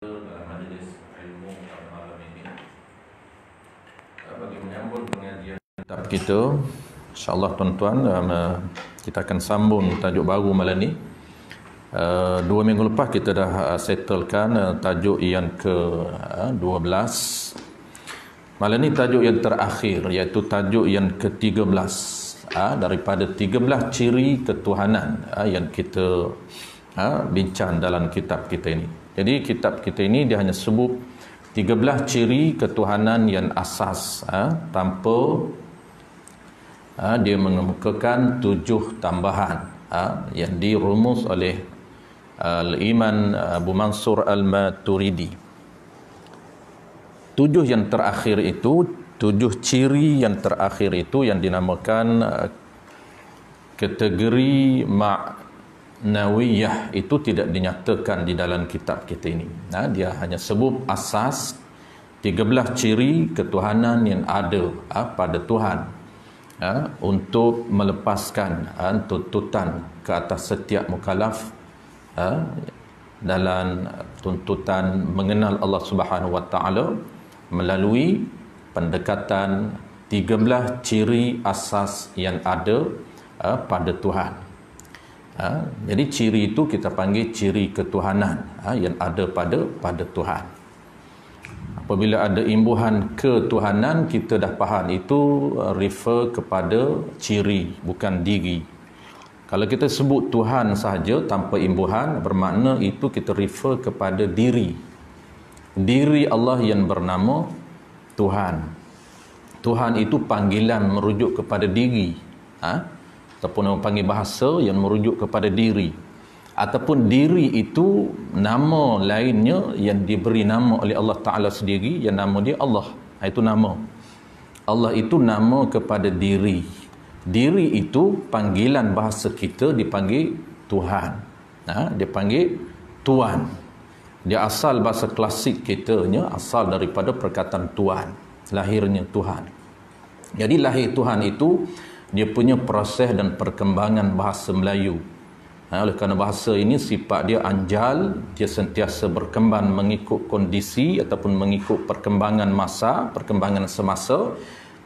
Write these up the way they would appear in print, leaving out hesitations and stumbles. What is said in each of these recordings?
dalam majlis ilmu pada malam ini bagi menyambung pengajian kitab kita. InsyaAllah tuan-tuan, kita akan sambung tajuk baru malam ni. 2 minggu lepas kita dah settlekan tajuk yang ke-12. Malam ni tajuk yang terakhir, iaitu tajuk yang ke-13 daripada 13 ciri ketuhanan yang kita bincang dalam kitab kita ini. Jadi kitab kita ini dia hanya sebut 13 ciri ketuhanan yang asas, tanpa dia mengemukakan 7 tambahan yang dirumus oleh Al-Iman Abu Mansur Al-Maturidi. 7 yang terakhir itu, 7 ciri yang terakhir itu yang dinamakan kategori Nawiyah, itu tidak dinyatakan di dalam kitab kita ini. Dia hanya sebut asas 13 ciri ketuhanan yang ada pada Tuhan, untuk melepaskan tuntutan ke atas setiap mukallaf dalam tuntutan mengenal Allah Subhanahu Wa Taala melalui pendekatan 13 ciri asas yang ada pada Tuhan. Jadi ciri itu kita panggil ciri ketuhanan yang ada pada Tuhan. Apabila ada imbuhan ketuhanan, kita dah faham itu refer kepada ciri, bukan diri. Kalau kita sebut Tuhan sahaja tanpa imbuhan, bermakna itu kita refer kepada diri. Diri Allah yang bernama Tuhan. Tuhan itu panggilan merujuk kepada diri. Ataupun orang panggil bahasa yang merujuk kepada diri, ataupun diri itu nama lainnya yang diberi nama oleh Allah Ta'ala sendiri, yang nama dia Allah. Itu nama Allah, itu nama kepada diri. Diri itu panggilan bahasa kita dipanggil Tuhan, dia panggil Tuan. Dia asal bahasa klasik kitanya asal daripada perkataan Tuan, lahirnya Tuhan. Jadi lahir Tuhan itu dia punya proses dan perkembangan bahasa Melayu. Oleh kerana bahasa ini sifat dia anjal, dia sentiasa berkembang mengikut kondisi ataupun mengikut perkembangan masa, perkembangan semasa.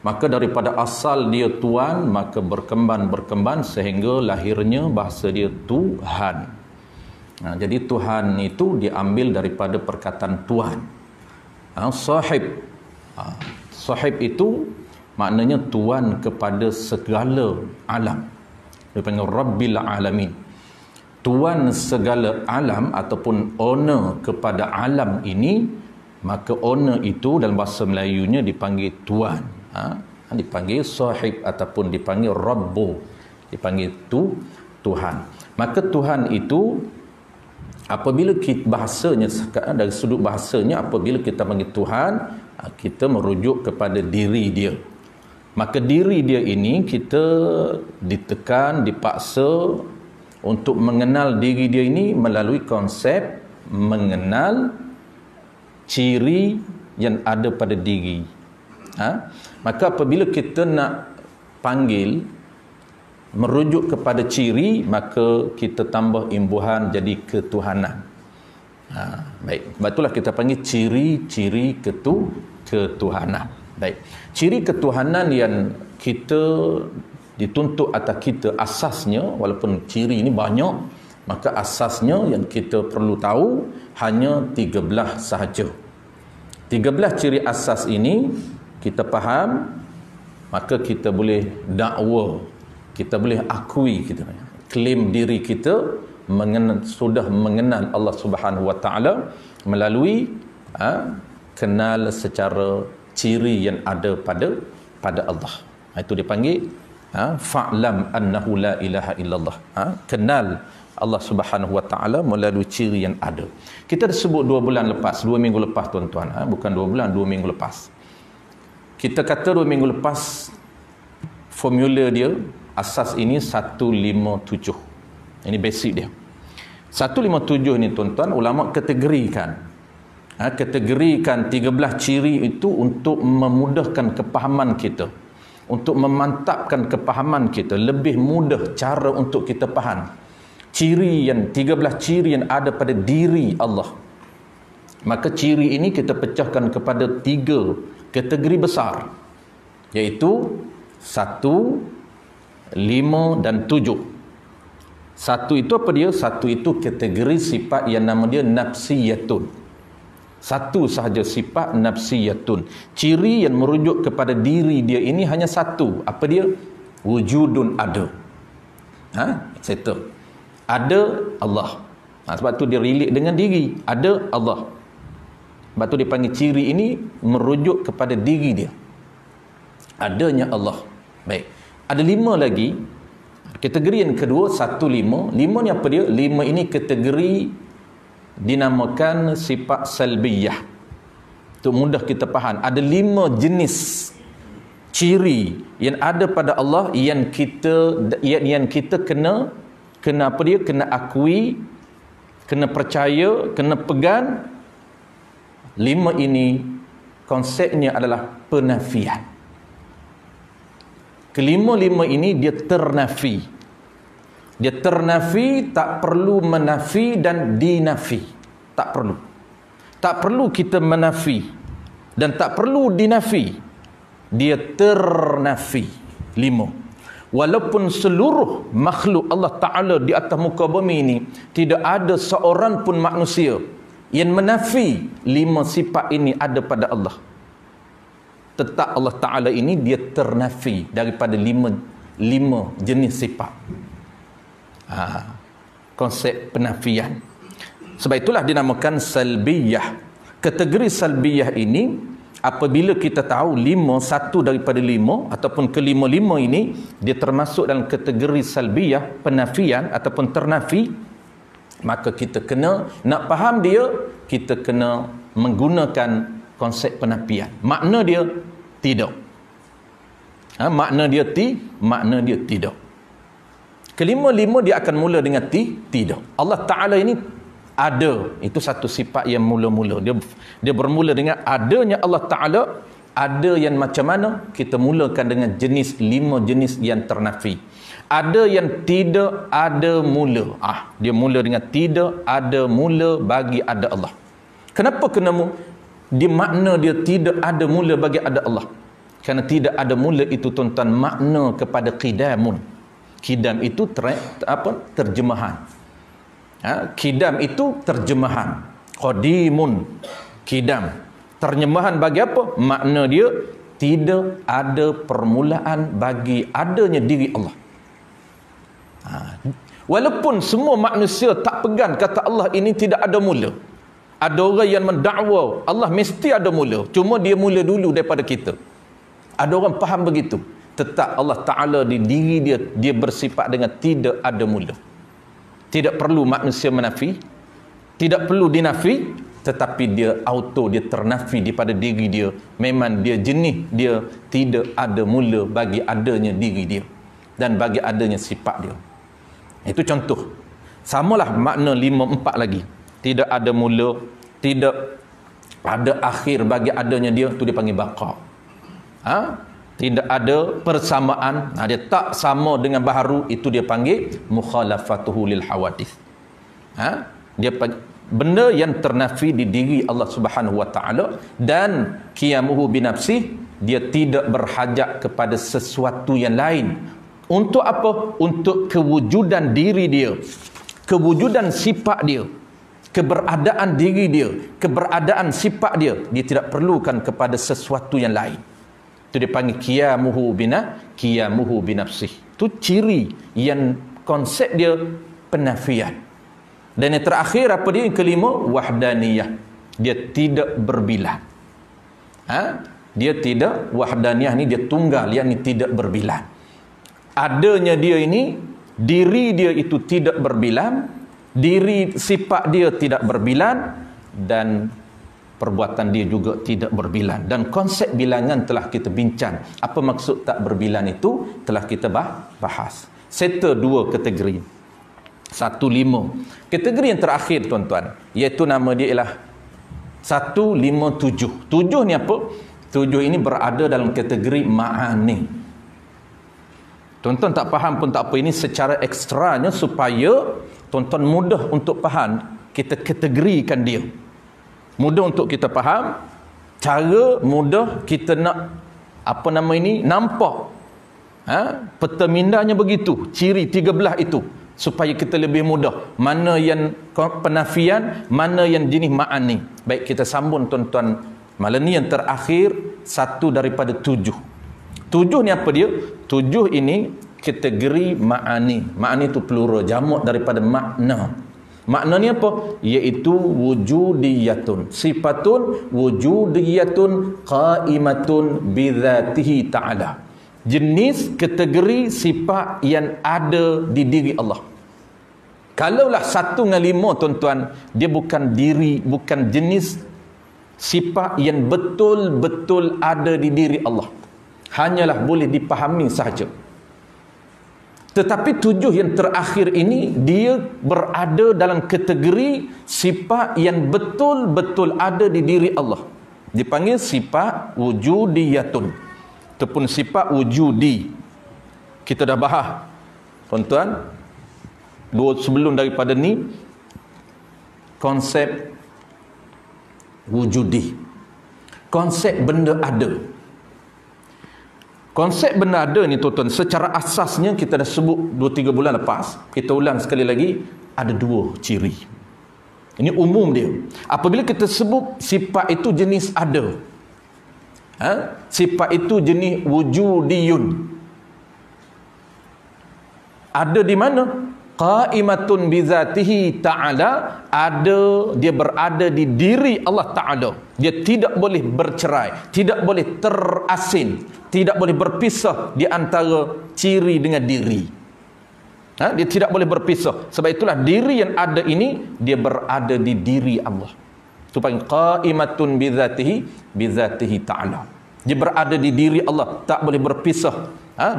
Maka daripada asal dia Tuan, maka berkembang sehingga lahirnya bahasa dia Tuhan. Jadi Tuhan itu diambil daripada perkataan Tuan. Sahib. Sahib itu maknanya Tuan kepada segala alam. Dia panggil Rabbil Alamin. Tuan segala alam ataupun owner kepada alam ini, maka owner itu dalam bahasa Melayunya dipanggil Tuan. Dipanggil sahib ataupun dipanggil Rabbu. Dipanggil Tuhan. Maka Tuhan itu apabila kita bahasanya, dari sudut bahasanya, apabila kita panggil Tuhan, kita merujuk kepada diri dia. Maka diri dia ini kita ditekan, dipaksa untuk mengenal diri dia ini melalui konsep mengenal ciri yang ada pada diri. Maka apabila kita nak panggil merujuk kepada ciri, maka kita tambah imbuhan jadi ketuhanan. Baik, itulah kita panggil ciri-ciri ketuhanan. Baik, ciri ketuhanan yang kita dituntut atas kita asasnya, walaupun ciri ini banyak, maka asasnya yang kita perlu tahu hanya 13 sahaja. 13 ciri asas ini kita faham, maka kita boleh dakwa, kita boleh akui, kita klaim diri kita sudah mengenal Allah Subhanahu Wa Taala melalui kenal secara ciri yang ada pada Allah. Itu dipanggil fa'lam annahu la ilaha illallah. Kenal Allah Subhanahu Wa Taala melalui ciri yang ada. Kita dah sebut 2 bulan lepas, 2 minggu lepas tuan-tuan, bukan 2 bulan, 2 minggu lepas. Kita kata 2 minggu lepas formula dia, asas ini 157. Ini basic dia. 157 ni tuan-tuan, ulama kategorikan 13 ciri itu untuk memudahkan kepahaman kita, untuk memantapkan kepahaman kita, lebih mudah cara untuk kita faham 13 ciri yang ada pada diri Allah. Maka ciri ini kita pecahkan kepada 3 kategori besar, iaitu 1, 5 dan 7. 1 itu apa dia? 1 itu kategori sifat yang nama dia nafsiyatun. 1 sahaja sifat nafsiyatun. Ciri yang merujuk kepada diri dia ini hanya 1. Apa dia? Wujudun, ada. Settle. Ada Allah. Sebab tu dia relate dengan diri. Ada Allah. Sebab tu dia panggil ciri ini merujuk kepada diri dia. Adanya Allah. Baik. Ada 5 lagi. Kategori yang kedua, 1, 5. 5 ni apa dia? 5 ini kategori dinamakan sifat salbiyah. Untuk mudah kita faham. Ada 5 jenis ciri yang ada pada Allah yang kita kena apa dia? Kena akui, kena percaya, kena pegang. 5 ini konsepnya adalah penafian. Kelima-lima ini dia ternafi. Dia ternafi, tak perlu menafi dan dinafi. Tak perlu. Tak perlu kita menafi dan tak perlu dinafi. Dia ternafi. 5. Walaupun seluruh makhluk Allah Ta'ala di atas muka bumi ini, tidak ada seorang pun manusia yang menafi 5 sifat ini ada pada Allah. Tetap Allah Ta'ala ini dia ternafi daripada 5 jenis sifat. Konsep penafian. Sebab itulah dinamakan salbiyah. Kategori salbiyah ini, apabila kita tahu 1 daripada 5 ataupun kelima-lima ini dia termasuk dalam kategori salbiyah, penafian ataupun ternafi, maka kita kena nak faham dia, kita kena menggunakan konsep penafian. Makna dia tidak. Makna dia tidak. Kelima-lima dia akan mula dengan tidak. Allah Ta'ala ini ada. Itu satu sifat yang mula-mula. Dia bermula dengan adanya Allah Ta'ala. Ada yang macam mana? Kita mulakan dengan 5 jenis yang ternafi. Ada yang tidak ada mula. Dia mula dengan tidak ada mula bagi ada Allah. Kenapa kena dia makna dia tidak ada mula bagi ada Allah? Kerana tidak ada mula itu tuan-tuan makna kepada qidamun. Qidam itu terjemahan. Qidam itu terjemahan. Qadimun, qidam. Terjemahan bagi apa? Makna dia tidak ada permulaan bagi adanya diri Allah. Walaupun semua manusia tak pegang kata Allah ini tidak ada mula. Ada orang yang mendakwa Allah mesti ada mula, cuma dia mula dulu daripada kita. Ada orang faham begitu. Tetap Allah Ta'ala di diri dia bersifat dengan tidak ada mula. Tidak perlu manusia menafi, tidak perlu dinafi, tetapi dia ternafi daripada diri dia. Memang dia jenis dia tidak ada mula bagi adanya diri dia dan bagi adanya sifat dia. Itu contoh. Samalah makna 5-4 lagi. Tidak ada mula, tidak ada akhir bagi adanya dia, tu dia panggil baqa. Tidak ada persamaan, dia tak sama dengan baharu, itu dia panggil mukhalafatuhu lil hawadith. Dia benda yang ternafi di diri Allah Subhanahu wa taala, dan qiyamuhu binafsih, dia tidak berhajat kepada sesuatu yang lain. Untuk apa? Untuk kewujudan diri dia, kewujudan sifat dia, keberadaan diri dia, keberadaan sifat dia, dia tidak perlukan kepada sesuatu yang lain. Itu dia panggil qiyamuhu binafsih. Itu ciri yang konsep dia penafian. Dan yang terakhir apa dia? Yang kelima, wahdaniyah. Dia tidak berbilang. Dia tidak, wahdaniyah ni dia tunggal, yang ni tidak berbilang. Adanya dia ini, diri dia itu tidak berbilang, diri sifat dia tidak berbilang, dan perbuatan dia juga tidak berbilang. Dan konsep bilangan telah kita bincang. Apa maksud tak berbilang itu telah kita bahas. Settle 2 kategori. 1, 5. Kategori yang terakhir tuan-tuan, iaitu nama dia ialah 1, 5, 7. 7 ni apa? 7 ini berada dalam kategori ma'ani. Tuan-tuan tak faham pun tak apa, ini secara ekstranya supaya tuan-tuan mudah untuk faham, kita kategorikan dia. Mudah untuk kita faham, cara mudah kita nak nampak peta mindanya begitu, ciri 13 itu, supaya kita lebih mudah mana yang penafian, mana yang jenis ma'ani. Baik, kita sambung tuan-tuan. Malam ni yang terakhir, satu daripada 7. 7 ni apa dia? 7 ini kategori ma'ani. Ma'ani itu plural, jamak daripada makna. Makna ni apa? Iaitu wujudiyatun, sifatun wujudiyatun qa'imatun bidzatihi ta'ala. Jenis kategori sifat yang ada di diri Allah. Kalaulah 1 dengan 5 tuan-tuan, dia bukan diri, bukan jenis sifat yang betul-betul ada di diri Allah. Hanyalah boleh dipahami sahaja. Tetapi 7 yang terakhir ini, dia berada dalam kategori sifat yang betul-betul ada di diri Allah. Dipanggil sifat wujudiyatun, ataupun sifat wujudi. Kita dah bahas, tuan-tuan, sebelum daripada ni, konsep wujudi, konsep benda ada. Konsep benda ada ni tuan-tuan, secara asasnya kita dah sebut 2-3 bulan lepas. Kita ulang sekali lagi, ada 2 ciri. Ini umum dia. Apabila kita sebut sifat itu jenis ada, sifat itu jenis wujudiyun. Ada di mana? Qa'imatun bizatihi ta'ala, ada, dia berada di diri Allah Ta'ala. Dia tidak boleh bercerai, tidak boleh terasing, tidak boleh berpisah di antara ciri dengan diri. Dia tidak boleh berpisah. Sebab itulah diri yang ada ini, dia berada di diri Allah. Itu panggil qa'imatun bizatihi ta'ala. Dia berada di diri Allah, tak boleh berpisah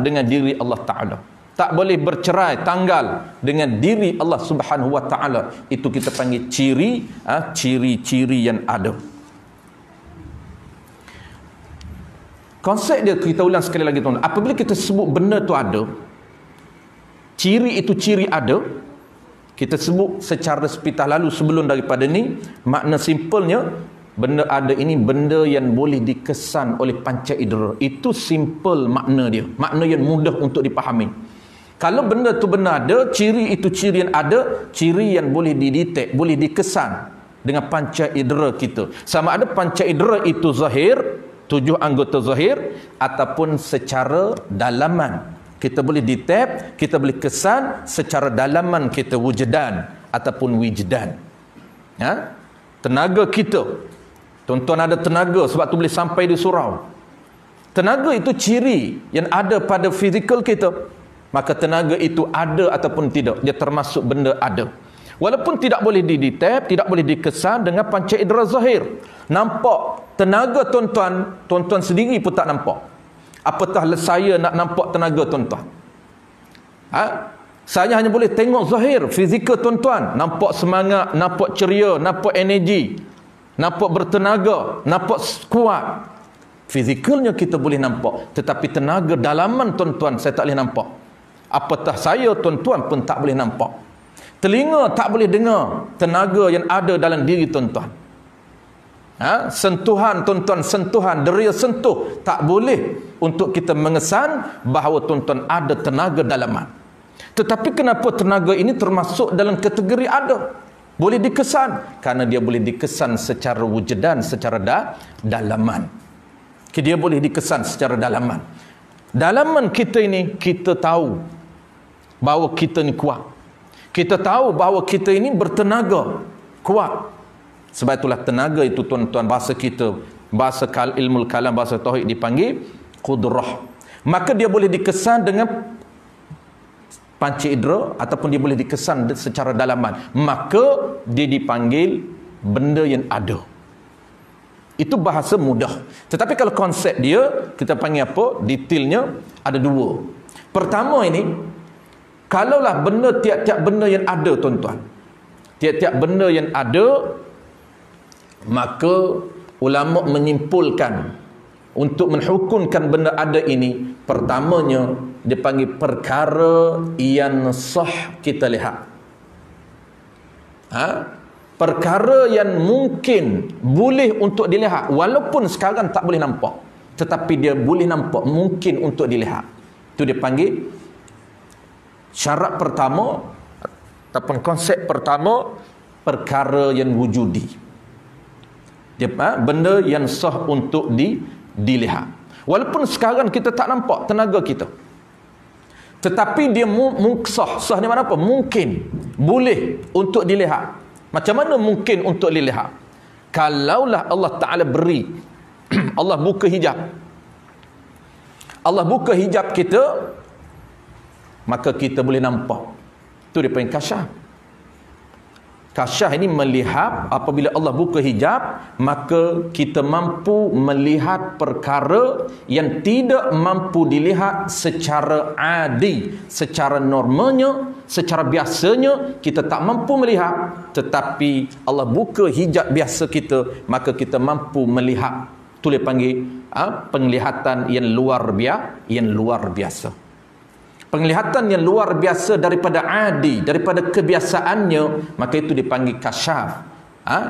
dengan diri Allah Ta'ala. Tak boleh bercerai tanggal dengan diri Allah Subhanahu wa ta'ala. Itu kita panggil ciri, ciri-ciri yang ada. Konsep dia kita ulang sekali lagi tuan. Apabila kita sebut benda tu ada, ciri itu ciri ada, kita sebut secara sepatah lalu sebelum daripada ni, makna simpelnya, benda ada ini benda yang boleh dikesan oleh panca indera. Itu simple makna dia, makna yang mudah untuk dipahami. Kalau benda tu benar ada, ciri itu ciri yang ada, ciri yang boleh didetek, boleh dikesan dengan panca indera kita. Sama ada panca indera itu zahir, 7 anggota zahir, ataupun secara dalaman. Kita boleh detek, kita boleh kesan secara dalaman kita, wujudan ataupun wijdan. Tenaga kita, tuan-tuan ada tenaga, sebab tu boleh sampai di surau. Tenaga itu ciri yang ada pada fizikal kita. Maka tenaga itu ada ataupun tidak, dia termasuk benda ada. Walaupun tidak boleh didetek, tidak boleh dikesan dengan panca indera zahir. Nampak tenaga tuan-tuan, tuan-tuan sendiri pun tak nampak. Apatah saya nak nampak tenaga tuan-tuan? Saya hanya boleh tengok zahir, fizikal tuan-tuan. Nampak semangat, nampak ceria, nampak energi, nampak bertenaga, nampak kuat. Fizikalnya kita boleh nampak, tetapi tenaga dalaman tuan-tuan saya tak boleh nampak. Apatah saya tuan-tuan pun tak boleh nampak. Telinga tak boleh dengar tenaga yang ada dalam diri tuan-tuan. Sentuhan tuan-tuan, sentuhan, deria sentuh, tak boleh untuk kita mengesan bahawa tuan-tuan ada tenaga dalaman. Tetapi kenapa tenaga ini termasuk dalam kategori ada? Boleh dikesan, karena dia boleh dikesan secara wujudan, secara dalaman. Dia boleh dikesan secara dalaman. Dalaman kita ini, kita tahu bahawa kita ni kuat. Kita tahu bahawa kita ini bertenaga, kuat. Sebab itulah tenaga itu tuan-tuan, bahasa kita, bahasa ilmu kalam, bahasa tauhid dipanggil qudrah. Maka dia boleh dikesan dengan panca indera ataupun dia boleh dikesan secara dalaman. Maka dia dipanggil benda yang ada. Itu bahasa mudah. Tetapi kalau konsep dia, kita panggil apa? Detailnya ada 2. Pertama ini, kalaulah benda, tiap-tiap benda yang ada tuan-tuan, tiap-tiap benda yang ada, maka ulama menyimpulkan untuk menghukumkan benda ada ini, pertamanya dia panggil perkara yang sah kita lihat. perkara yang mungkin boleh untuk dilihat, walaupun sekarang tak boleh nampak, tetapi dia boleh nampak, mungkin untuk dilihat. Itu dia panggil syarat pertama ataupun konsep pertama, perkara yang wujudi. Dia benda yang sah untuk dilihat. Walaupun sekarang kita tak nampak tenaga kita, tetapi dia sah. Sah ni mana apa? Mungkin, boleh untuk dilihat. Macam mana mungkin untuk dilihat? Kalaulah Allah Ta'ala beri Allah buka hijab, Allah buka hijab kita, maka kita boleh nampak. Itu dia panggil kasyaf. Kasyaf ini melihat. Apabila Allah buka hijab, maka kita mampu melihat perkara yang tidak mampu dilihat secara adi, secara normalnya, secara biasanya kita tak mampu melihat. Tetapi Allah buka hijab biasa kita, maka kita mampu melihat. Itu dia panggil penglihatan yang luar biasa. Penglihatan yang luar biasa daripada adi, daripada kebiasaannya, maka itu dipanggil kasyaf.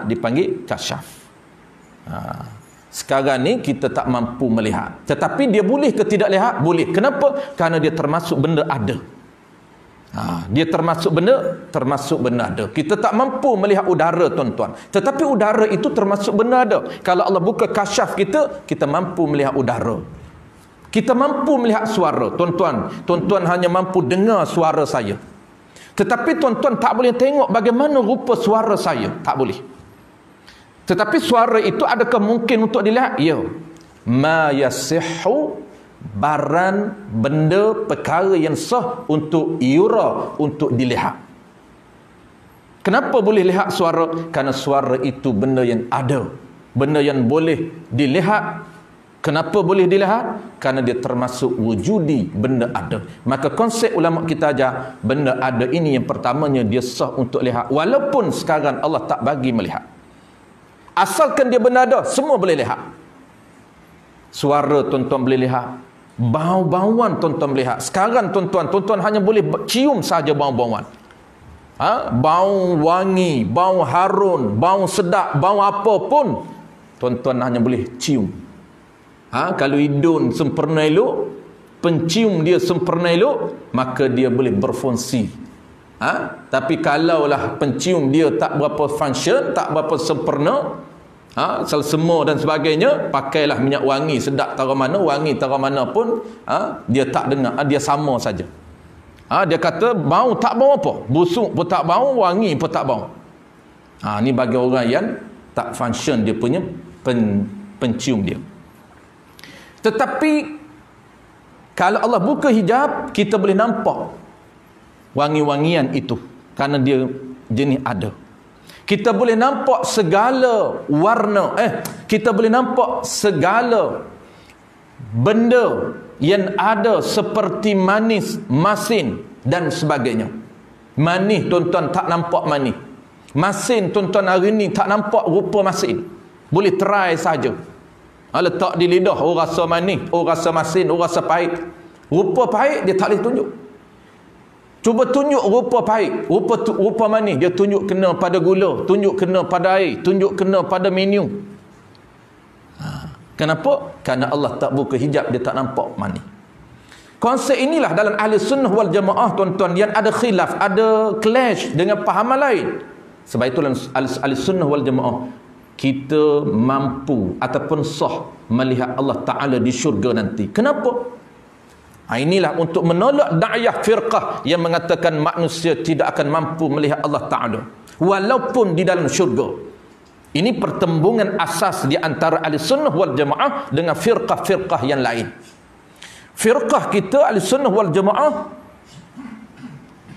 Dipanggil kasyaf. Sekarang ni kita tak mampu melihat, tetapi dia boleh ke tidak lihat? Boleh. Kenapa? Kerana dia termasuk benda ada. Dia termasuk benda ada. Kita tak mampu melihat udara, tuan-tuan, tetapi udara itu termasuk benda ada. Kalau Allah buka kasyaf kita mampu melihat udara. Kita mampu melihat suara. Tuan-tuan hanya mampu dengar suara saya, tetapi tuan-tuan tak boleh tengok bagaimana rupa suara saya. Tak boleh. Tetapi suara itu adakah mungkin untuk dilihat? Ya. Ma yasihhu, barang, benda, perkara yang sah untuk yura, untuk dilihat. Kenapa boleh lihat suara? Kerana suara itu benda yang ada, benda yang boleh dilihat. Kenapa boleh dilihat? Kerana dia termasuk wujudi, benda ada. Maka konsep ulama kita ajar, benda ada ini yang pertamanya dia sah untuk lihat, walaupun sekarang Allah tak bagi melihat. Asalkan dia benda ada, semua boleh lihat. Suara tuan-tuan boleh lihat, bau-bauan tuan-tuan melihat. Sekarang tuan-tuan hanya boleh cium saja bau-bauan. Bau wangi, bau harun, bau sedap, bau apa pun tuan-tuan hanya boleh cium. Kalau hidung sempurna elok, pencium dia sempurna elok, maka dia boleh berfungsi. Tapi kalaulah pencium dia tak berapa function, tak berapa sempurna, selsemua dan sebagainya, pakailah minyak wangi sedap taruh mana, wangi taruh mana pun, dia tak dengar, dia sama saja. Dia kata bau tak bau apa, busuk pun tak bau, wangi pun tak bau. Ni bagi orang yang tak function dia punya pencium dia. Tetapi kalau Allah buka hijab, kita boleh nampak wangi-wangian itu, kerana dia jenis ada. Kita boleh nampak segala warna, kita boleh nampak segala benda yang ada, seperti manis, masin dan sebagainya. Manis tuan-tuan tak nampak manis. Masin tuan-tuan hari ni tak nampak rupa masin. Boleh try saja. Letak di lidah, rasa manis, rasa masin, rasa pahit. Rupa pahit dia tak boleh tunjuk. Cuba tunjuk rupa pahit, rupa manis, dia tunjuk kena pada gula, tunjuk kena pada air, tunjuk kena pada menu. Kenapa? Kerana Allah tak buka hijab, dia tak nampak manis. Konsep inilah dalam ahli sunnah wal jamaah, tuan-tuan, yang ada khilaf, ada clash dengan pahaman lain. Sebab itu dalam ahli sunnah wal jamaah, kita mampu ataupun sah melihat Allah Ta'ala di syurga nanti. Kenapa? Inilah untuk menolak da'iyah firqah yang mengatakan manusia tidak akan mampu melihat Allah Ta'ala walaupun di dalam syurga. Ini pertembungan asas di antara ahli sunnah wal jamaah dengan firqah-firqah yang lain. Firqah kita ahli sunnah wal jamaah,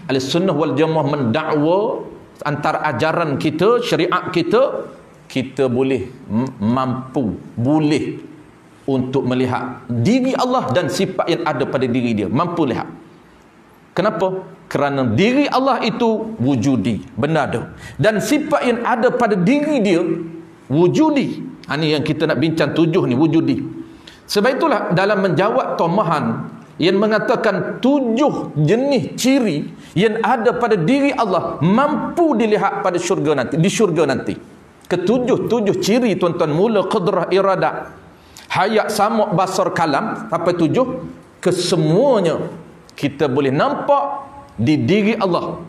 ahli sunnah wal jamaah mendakwa antara ajaran kita, syariat kita boleh mampu, boleh untuk melihat diri Allah dan sifat yang ada pada diri dia, mampu lihat. Kenapa? Kerana diri Allah itu wujudi, benda ada, dan sifat yang ada pada diri dia wujudi. Ini yang kita nak bincang 7 ni, wujudi. Sebab itulah dalam menjawab tomahan yang mengatakan 7 jenis ciri yang ada pada diri Allah mampu dilihat pada syurga nanti, di syurga nanti. Ketujuh ciri tuan-tuan, mula qudrah, iradah, hayat, samuk, basar, kalam, sampai 7, kesemuanya kita boleh nampak di diri Allah.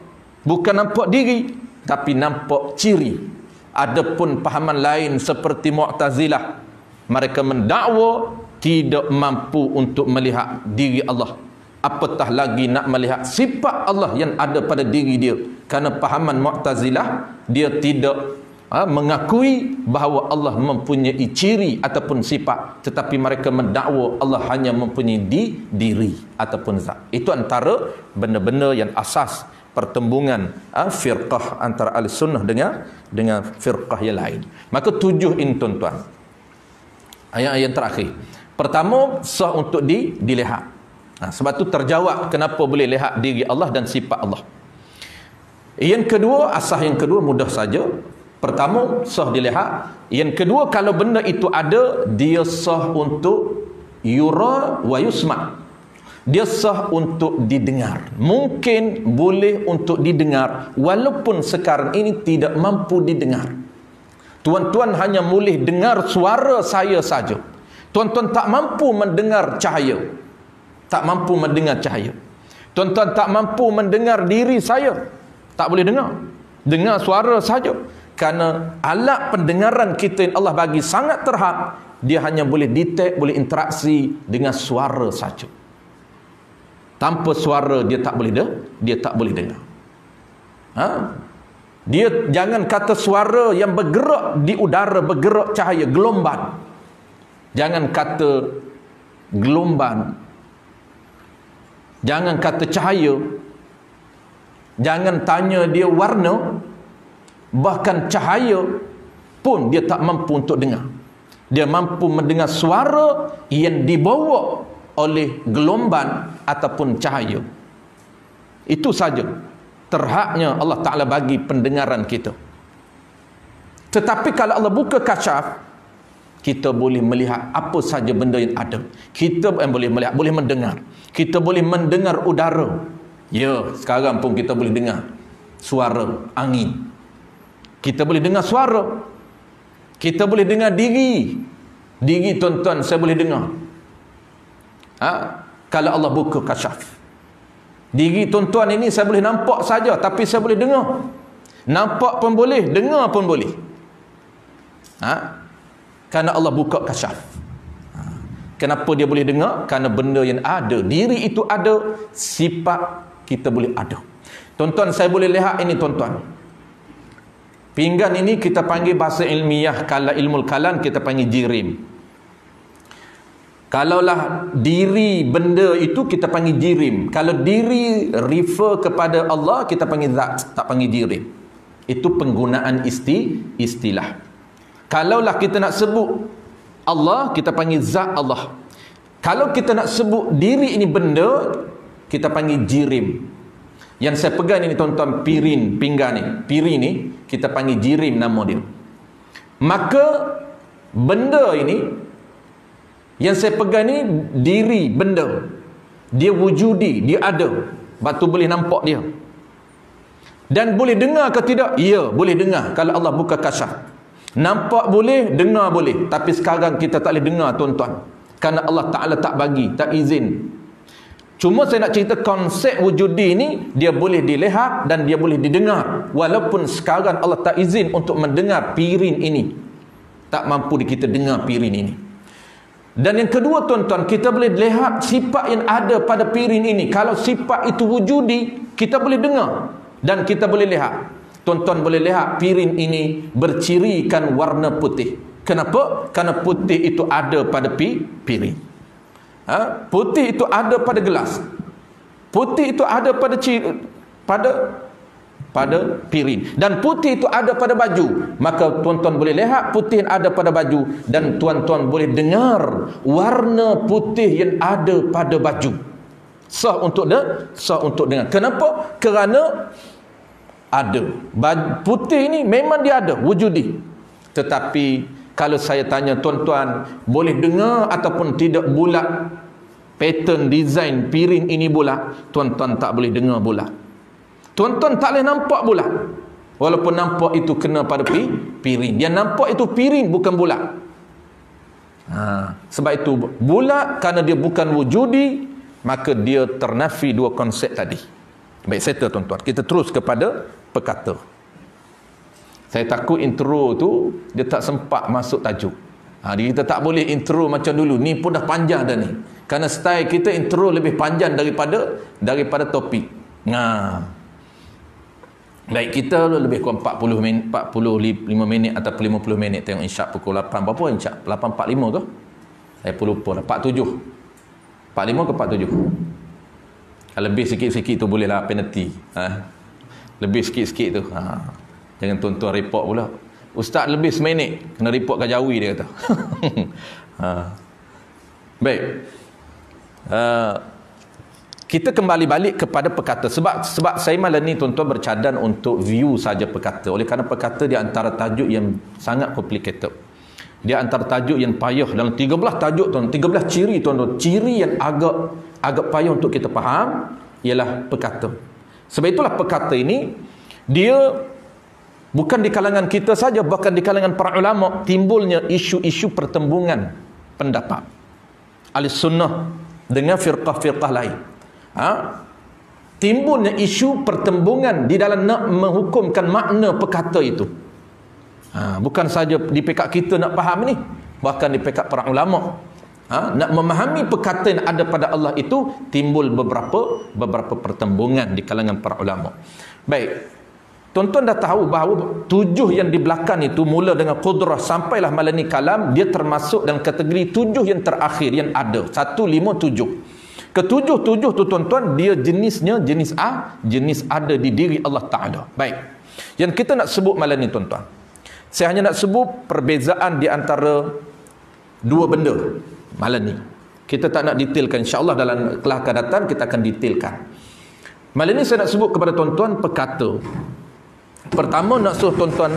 Bukan nampak diri, tapi nampak ciri. Adapun pahaman lain seperti Mu'tazilah, mereka mendakwa tidak mampu untuk melihat diri Allah, apatah lagi nak melihat sifat Allah yang ada pada diri dia. Kerana pahaman Mu'tazilah, dia tidak mengakui bahawa Allah mempunyai ciri ataupun sifat, tetapi mereka mendakwa Allah hanya mempunyai diri ataupun zat. Itu antara benda-benda yang asas pertembungan firqah antara Ahlussunnah dengan firqah yang lain. Maka 7 ini tuan-tuan. Ayat-ayat terakhir. Pertama, sah untuk dilihat. Sebab tu terjawab kenapa boleh lihat diri Allah dan sifat Allah. Yang kedua, asas yang kedua mudah saja. Pertama, sah dilihat. Yang kedua, kalau benda itu ada, dia sah untuk yura wa yusma'. Dia sah untuk didengar. Mungkin boleh untuk didengar, walaupun sekarang ini tidak mampu didengar. Tuan-tuan hanya boleh dengar suara saya saja. Tuan-tuan tak mampu mendengar cahaya. Tak mampu mendengar cahaya. Tuan-tuan tak mampu mendengar diri saya. Tak boleh dengar. Dengar suara saja. Kerana alat pendengaran kita yang Allah bagi sangat terhad. Dia hanya boleh detect, boleh interaksi dengan suara saja. Tanpa suara dia tak boleh dengar. Dia jangan kata suara yang bergerak di udara, bergerak cahaya, gelombang. Jangan kata gelombang. Jangan kata cahaya. Jangan tanya dia warna. Bahkan cahaya pun dia tak mampu untuk dengar. Dia mampu mendengar suara yang dibawa oleh gelombang ataupun cahaya. Itu saja terhadnya Allah Ta'ala bagi pendengaran kita. Tetapi kalau Allah buka kasyaf, kita boleh melihat apa saja benda yang ada. Kita boleh melihat, boleh mendengar. Kita boleh mendengar udara. Ya, sekarang pun kita boleh dengar suara angin. Kita boleh dengar suara. Kita boleh dengar diri. Diri tuan-tuan saya boleh dengar. Kalau Allah buka kasyaf. Diri tuan-tuan ini saya boleh nampak saja, tapi saya boleh dengar. Nampak pun boleh, dengar pun boleh. Kerana Allah buka kasyaf. Kenapa dia boleh dengar? Kerana benda yang ada, diri itu ada, sifat kita boleh ada. Tuan-tuan, saya boleh lihat ini tuan-tuan. Pinggan ini kita panggil bahasa ilmiah, kalau ilmu kalam kita panggil jirim. Kalaulah diri benda itu kita panggil jirim. Kalau diri refer kepada Allah, kita panggil zat, tak panggil jirim. Itu penggunaan istilah. Kalaulah kita nak sebut Allah, kita panggil zat Allah. Kalau kita nak sebut diri ini benda, kita panggil jirim. Yang saya pegang ini tuan-tuan, pirin, pinggan ni. Pirin ni kita panggil jirim nama dia. Maka benda ini yang saya pegang ni diri benda. Dia wujudi, dia ada. Batu boleh nampak dia. Dan boleh dengar ke tidak? Ya, boleh dengar kalau Allah buka kasyaf. Nampak boleh, dengar boleh. Tapi sekarang kita tak boleh dengar tuan-tuan. Kerana Allah Ta'ala tak bagi, tak izin. Cuma saya nak cerita konsep wujudi ni, dia boleh dilihat dan dia boleh didengar. Walaupun sekarang Allah tak izin untuk mendengar pirin ini. Tak mampu kita dengar pirin ini. Dan yang kedua tuan-tuan, kita boleh lihat sifat yang ada pada pirin ini. Kalau sifat itu wujudi, kita boleh dengar dan kita boleh lihat. Tuan-tuan boleh lihat pirin ini bercirikan warna putih. Kenapa? Kerana putih itu ada pada pirin. Putih itu ada pada gelas. Putih itu ada pada pirin. Dan putih itu ada pada baju. Maka tuan-tuan boleh lihat putih yang ada pada baju. Dan tuan-tuan boleh dengar warna putih yang ada pada baju. Sah untuk dengar. Kenapa? Kerana ada. Putih ini memang dia ada, wujudi. Tetapi kalau saya tanya tuan-tuan, boleh dengar ataupun tidak bulat pattern design piring ini bulat, tuan-tuan tak boleh dengar bulat. Tuan-tuan tak boleh nampak bulat. Walaupun nampak itu kena pada piring. Yang nampak itu piring, bukan bulat. Sebab itu bulat kerana dia bukan wujudi, maka dia ternafi dua konsep tadi. Baik, settle tuan-tuan. Kita terus kepada perkata. Saya takut intro tu dia tak sempat masuk tajuk. Kita tak boleh intro macam dulu. Ni pun dah panjang dah ni. Kerana style kita intro lebih panjang daripada topik. Baik, kita lebih kurang 45 minit atau 50 minit tengok insya pukul 8. Berapa insya? 8.45 ke? Saya pun lupa dah. 47. 45 ke 47? Kalau lebih sikit-sikit tu bolehlah penalty. Lebih sikit-sikit tu. Jangan tuan-tuan report pula. Ustaz lebih seminit, kena report Kajawi dia kata. Baik. Kita kembali balik kepada perkata. Sebab saya malam ni tuan-tuan bercadang untuk view saja perkata. Oleh kerana perkata di antara tajuk yang sangat complicated. Dia antara tajuk yang payah. Dalam 13 tajuk tuan, 13 ciri tuan-tuan. Ciri yang agak payah untuk kita faham ialah perkata. Sebab itulah perkata ini dia bukan di kalangan kita saja, bahkan di kalangan para ulama timbulnya isu-isu pertembungan pendapat ahli sunnah dengan firqah-firqah lain. Timbulnya isu pertembungan di dalam nak menghukumkan makna perkata itu. Bukan saja di pihak kita nak faham ni, bahkan di pihak para ulama. Nak memahami perkata yang ada pada Allah itu timbul beberapa pertembungan di kalangan para ulama. Baik. Tuan-tuan dah tahu bahawa 7 yang di belakang itu mula dengan qudrah sampailah malam ni kalam, dia termasuk dalam kategori 7 yang terakhir yang ada. 1, 5, 7. Ke-7 tu tuan-tuan, dia jenisnya jenis ada di diri Allah Ta'ala. Baik. Yang kita nak sebut malam ni tuan-tuan, saya hanya nak sebut perbezaan di antara dua benda malam ni. Kita tak nak detailkan, insya-Allah dalam kelas akan datang kita akan detailkan. Malam ni saya nak sebut kepada tuan-tuan perkata. Pertama nak suruh tuan-tuan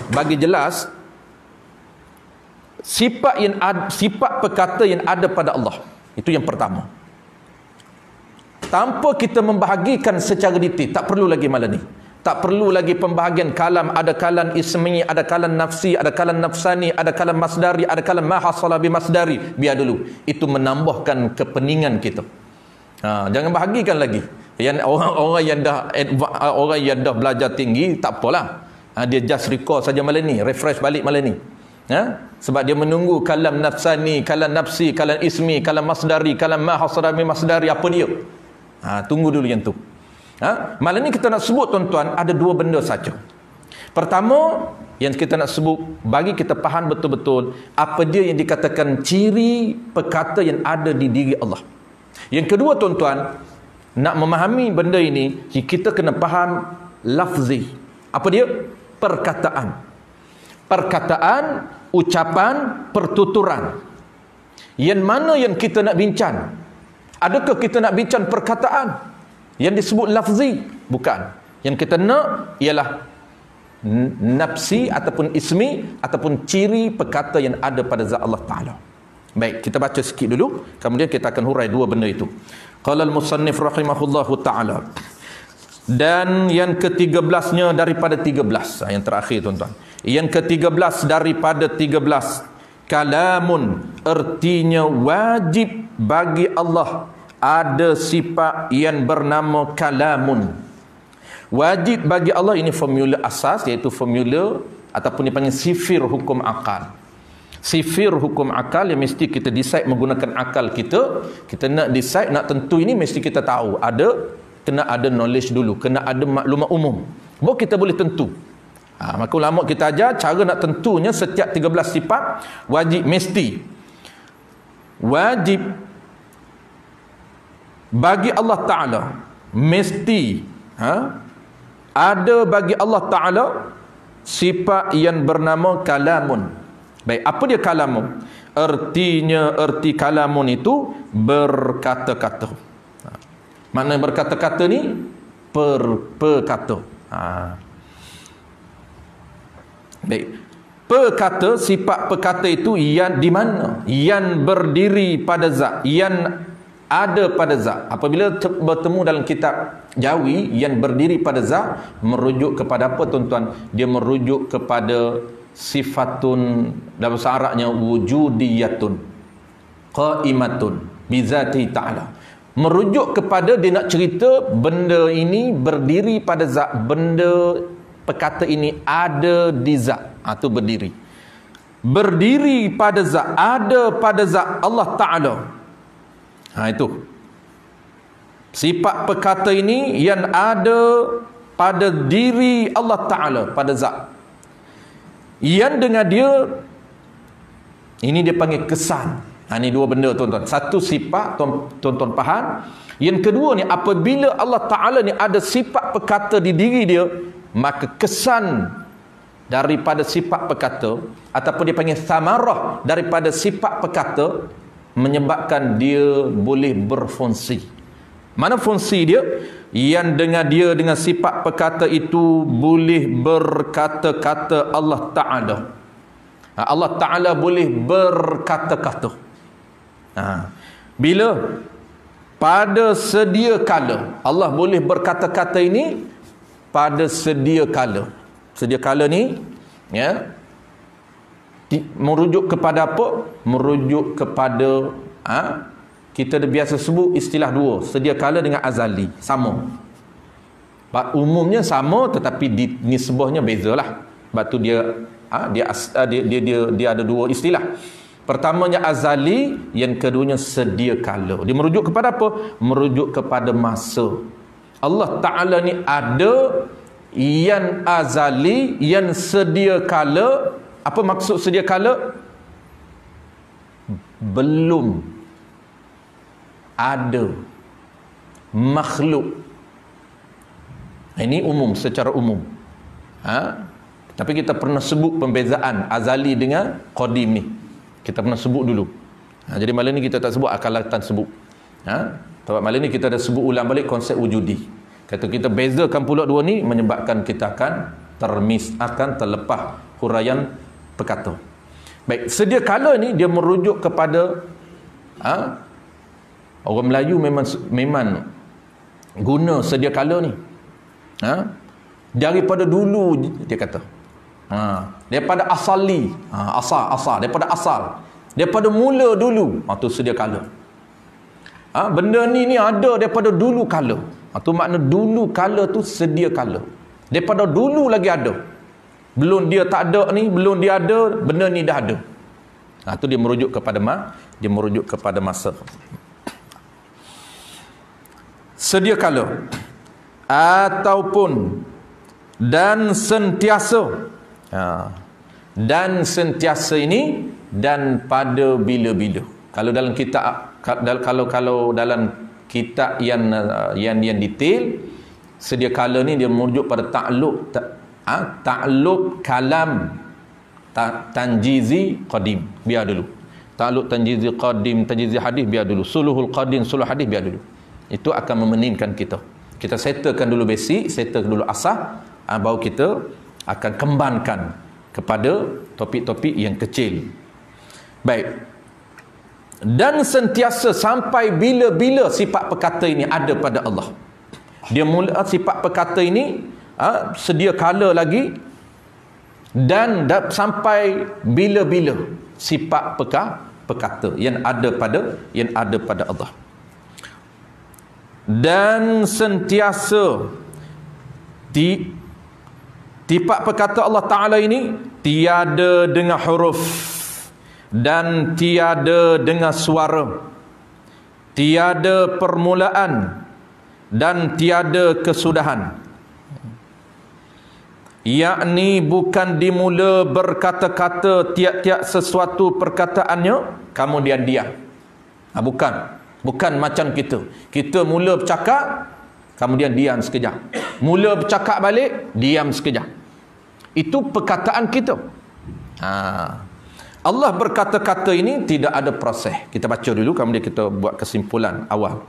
bagi jelas sifat perkata yang ada pada Allah. Itu yang pertama. Tanpa kita membahagikan secara detail, tak perlu lagi malam ni. Tak perlu lagi pembahagian kalam, ada kalam ismi, ada kalam nafsi, ada kalam nafsani, ada kalam masdari, ada kalam ma hasala bi masdari. Biar dulu. Itu menambahkan kepeningan kita. Jangan bahagikan lagi. Yang orang yang dah belajar tinggi tak apalah. Dia just recall saja malam ni, refresh balik malam ni. Sebab dia menunggu kalam nafsani, kalam nafsi, kalam ismi, kalam masdari, kalam ma hasara min masdari, apa dia? Tunggu dulu yang tu. Malam ni kita nak sebut tuan-tuan ada dua benda saja. Pertama yang kita nak sebut bagi kita faham betul-betul apa dia yang dikatakan ciri perkata yang ada di diri Allah. Yang kedua tuan-tuan, nak memahami benda ini, kita kena faham lafzi. Apa dia? Perkataan. Perkataan, ucapan, pertuturan. Yang mana yang kita nak bincang? Adakah kita nak bincang perkataan yang disebut lafzi? Bukan. Yang kita nak ialah nafsi ataupun ismi ataupun ciri perkata yang ada pada zat Allah Ta'ala. Baik, kita baca sikit dulu, kemudian kita akan hurai dua benda itu. Qala al-musannif rahimahullahu ta'ala. Dan yang ke-13-nya daripada 13, yang terakhir tuan-tuan. Yang ke-13 daripada 13, kalamun, artinya wajib bagi Allah ada sifat yang bernama kalamun. Wajib bagi Allah, ini formula asas, iaitu formula ataupun dipanggil sifir hukum akal. Sifir hukum akal yang mesti kita decide menggunakan akal kita. Kita nak decide, nak tentu ini mesti kita tahu. Kena ada knowledge dulu, kena ada maklumat umum. Baru kita boleh tentu. Maka ulama kita ajar cara nak tentunya setiap 13 sifat wajib, mesti. Wajib bagi Allah Ta'ala, mesti ada bagi Allah Ta'ala sifat yang bernama kalamun. Baik, apa dia kalamun? Arti kalamun itu berkata-kata. Makna berkata-kata ni perkata. Baik. Perkata, sifat perkata itu yang di mana? Yang berdiri pada zat, yang ada pada zat. Apabila bertemu dalam kitab Jawi yang berdiri pada zat, merujuk kepada apa tuan-tuan? Dia merujuk kepada sifatun, dalam bahasa Arabnya wujudiyatun qaimatun bizati ta'ala. Merujuk kepada dia nak cerita benda ini berdiri pada zat, benda perkata ini ada di zat. Itu berdiri. Berdiri pada zat, ada pada zat Allah Ta'ala. Itu. Sifat perkata ini yang ada pada diri Allah Ta'ala, pada zat. Yang dengan dia, ini dia panggil kesan. Ini dua benda tuan-tuan. Satu sifat, tuan-tuan faham. Yang kedua ni, apabila Allah Ta'ala ni ada sifat perkata di diri dia, maka kesan daripada sifat perkata, ataupun dia panggil thamarah daripada sifat perkata, menyebabkan dia boleh berfungsi. Mana fungsi dia? Yang dengan dia, dengan sifat perkata itu, boleh berkata-kata Allah Ta'ala. Allah Ta'ala boleh berkata-kata. Bila pada sedia kala Allah boleh berkata-kata ini, pada sedia kala. Sedia kala ni ya, merujuk kepada apa? Merujuk kepada kita dah biasa sebut istilah dua, sedia kala dengan azali, sama. Umumnya sama, tetapi nisbahnya bezalah. Sebab tu dia ada dua istilah. Pertamanya azali, yang keduanya sedia kala. Dia merujuk kepada apa? Merujuk kepada masa. Allah Ta'ala ni ada yang azali, yang sedia kala. Apa maksud sedia kala? Belum ada makhluk. Ini umum, secara umum. Tapi kita pernah sebut pembezaan azali dengan qadim ni. Kita pernah sebut dulu. Jadi malam ni kita tak sebut, akalatan sebut. Sebab malam ni kita dah sebut ulang balik konsep wujudi. Kata kita bezakan pula dua ni, menyebabkan kita akan terlepas huraian perkata. Baik, sedia kala ni dia merujuk kepada orang Melayu memang guna sedia kala ni. Daripada dulu dia kata. Daripada asali, asal, daripada asal, daripada mula dulu, tu sedia kala. Benda ni ada daripada dulu kala. Tu makna dulu kala tu sedia kala. Daripada dulu lagi ada. Belum dia tak ada ni, belum dia ada, benda ni dah ada. Tu dia merujuk kepada masa. Sedia kala ataupun dan sentiasa. Dan sentiasa ini, dan pada bila-bila. Kalau dalam kitab, kalau dalam kitab yang detail, sedia kala ni dia merujuk pada ta'alluq kalam tanjizi qadim, biar dulu. Ta'alluq tanjizi qadim, tanjizi hadis, biar dulu. Suluhul qadim, suluh hadis, biar dulu. Itu akan memeningkan kita. Kita settlekan dulu basic, settlekan dulu asas, baru kita akan kembangkan kepada topik-topik yang kecil. Baik. Dan sentiasa sampai bila-bila sifat perkata ini ada pada Allah. Dia mula sifat perkata ini sedia kala lagi, dan sampai bila-bila sifat perkata yang ada pada Allah. Dan sentiasa sifat perkata Allah Ta'ala ini tiada dengan huruf, dan tiada dengan suara, tiada permulaan, dan tiada kesudahan. Yakni bukan dimula berkata-kata tiap-tiap sesuatu perkataannya kemudian diam. Bukan macam kita. Kita mula bercakap, kemudian diam sekejap. Mula bercakap balik, diam sekejap. Itu perkataan kita. Allah berkata-kata ini tidak ada proses. Kita baca dulu, kemudian kita buat kesimpulan awal.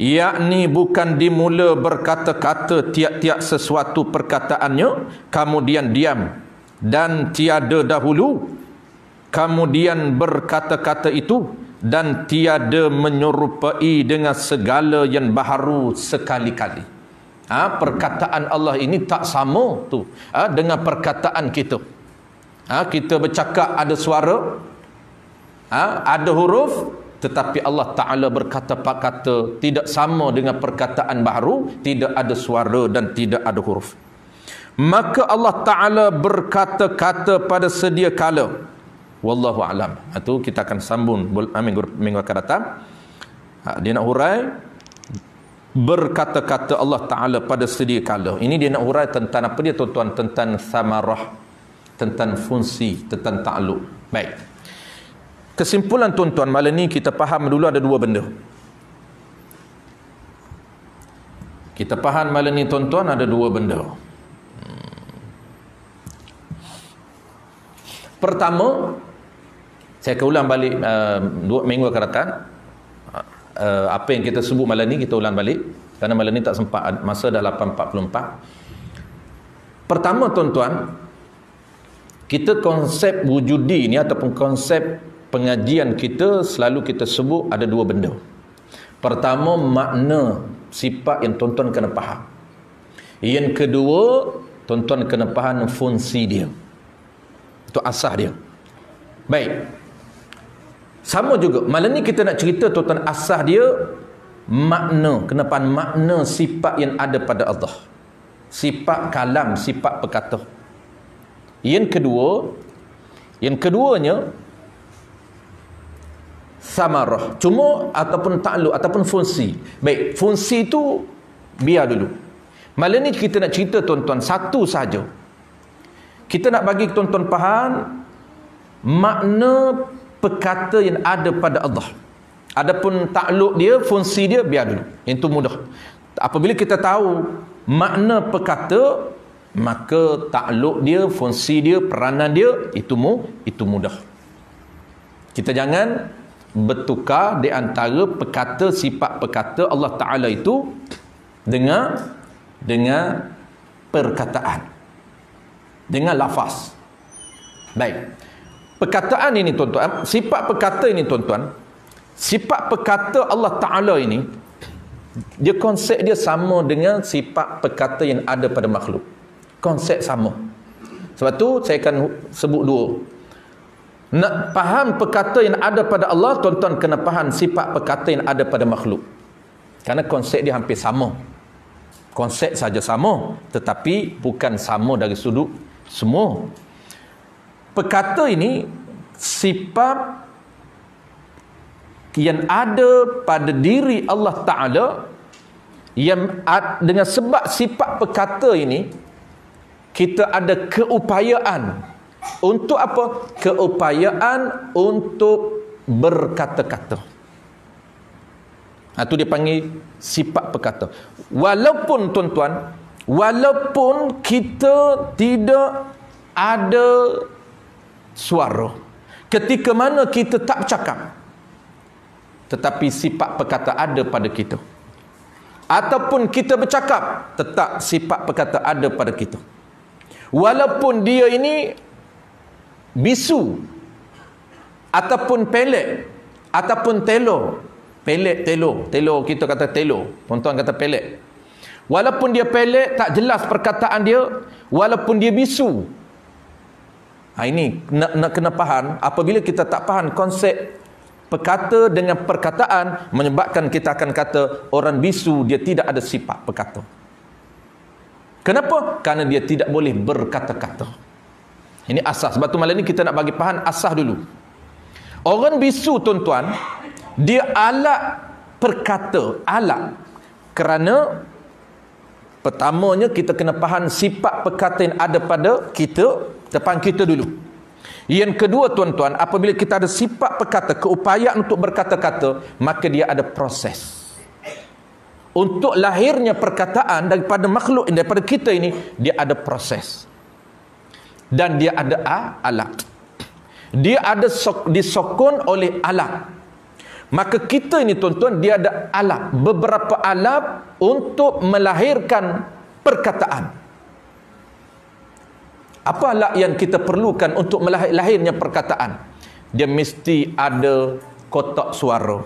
Yakni bukan dimula berkata-kata tiap-tiap sesuatu perkataannya, kemudian diam, dan tiada dahulu, kemudian berkata-kata itu, dan tiada menyerupai dengan segala yang baharu sekali-kali. Perkataan Allah ini tak sama tu dengan perkataan kita. Kita bercakap ada suara, ada huruf, tetapi Allah Ta'ala berkata pak kata tidak sama dengan perkataan baharu, tidak ada suara dan tidak ada huruf. Maka Allah Ta'ala berkata-kata pada sedia kala. Wallahu a'lam. Itu kita akan sambung minggu akan datang. Dia nak hurai berkata-kata Allah Ta'ala pada sedia kala. Ini dia nak hurai tentang apa dia tuan-tuan? Tentang samarah, tentang fungsi, tentang ta'alluq. Baik. Kesimpulan tuan-tuan, malam ni kita faham dulu ada dua benda. Kita faham malam ni tuan-tuan ada dua benda. Pertama, saya akan ulang balik 2 minggu akan datang. Apa yang kita sebut malam ni kita ulang balik kerana malam ni tak sempat, masa dah 8.44. Pertama tuan-tuan, kita konsep wujudi ni ataupun konsep pengajian kita selalu kita sebut ada dua benda. Pertama, makna sifat yang tuan-tuan kena faham. Yang kedua, tuan-tuan kena faham fungsi dia. Itu asas dia. Baik. Sama juga, malam ni kita nak cerita tuan-tuan asas dia, makna, kena faham makna sifat yang ada pada Allah. Sifat kalam, sifat perkata. Yang keduanya samarah, cuma ataupun ta'alluq ataupun fungsi. Baik, fungsi tu biar dulu. Malam ni kita nak cerita tuan-tuan satu saja. Kita nak bagi tuan-tuan faham makna perkata yang ada pada Allah. Adapun ta'alluq dia, fungsi dia biar dulu. Itu mudah. Apabila kita tahu makna perkata, maka ta'alluq dia, fungsi dia, peranan dia itu mudah. Kita jangan bertukar di antara perkata, sifat perkata Allah Ta'ala itu dengan perkataan, dengan lafaz. Baik, perkataan ini tuan-tuan, sifat perkata ini tuan-tuan, sifat perkata Allah Ta'ala ini, dia konsep dia sama dengan sifat perkata yang ada pada makhluk. Konsep sama. Sebab tu saya akan sebut dua. Nak faham perkata yang ada pada Allah, tuan-tuan kena faham sifat perkata yang ada pada makhluk. Kerana konsep dia hampir sama. Konsep saja sama, tetapi bukan sama dari sudut semua. Perkata ini sifat yang ada pada diri Allah Ta'ala, yang dengan sebab sifat perkata ini kita ada keupayaan. Untuk apa? Keupayaan untuk berkata-kata. Itu dia panggil sifat perkata. Walaupun tuan-tuan, walaupun kita tidak ada suara, ketika mana kita tak bercakap, tetapi sifat perkata ada pada kita. Ataupun kita bercakap, tetap sifat perkata ada pada kita. Walaupun dia ini bisu ataupun pelet ataupun telo, pelet telo, telo kita kata telo, tuan-tuan kata pelet. Walaupun dia pelet, tak jelas perkataan dia, walaupun dia bisu. Ini nak kena faham. Apabila kita tak faham konsep perkata dengan perkataan, menyebabkan kita akan kata orang bisu dia tidak ada sifat perkata. Kenapa? Kerana dia tidak boleh berkata-kata. Ini asas. Sebab tu malam ni kita nak bagi faham asas dulu. Orang bisu tuan-tuan, dia alat perkata, alat. Kerana pertamanya kita kena faham sifat perkata yang ada pada kita, depan kita dulu. Yang kedua tuan-tuan, apabila kita ada sifat perkata, keupayaan untuk berkata-kata, maka dia ada proses. Untuk lahirnya perkataan daripada makhluk, daripada kita ini, dia ada proses. Dan dia ada alat. Dia ada disokong oleh alat. Maka kita ini tuan-tuan, dia ada alat, beberapa alat untuk melahirkan perkataan. Apa alat yang kita perlukan untuk melahirnya perkataan? Dia mesti ada kotak suara.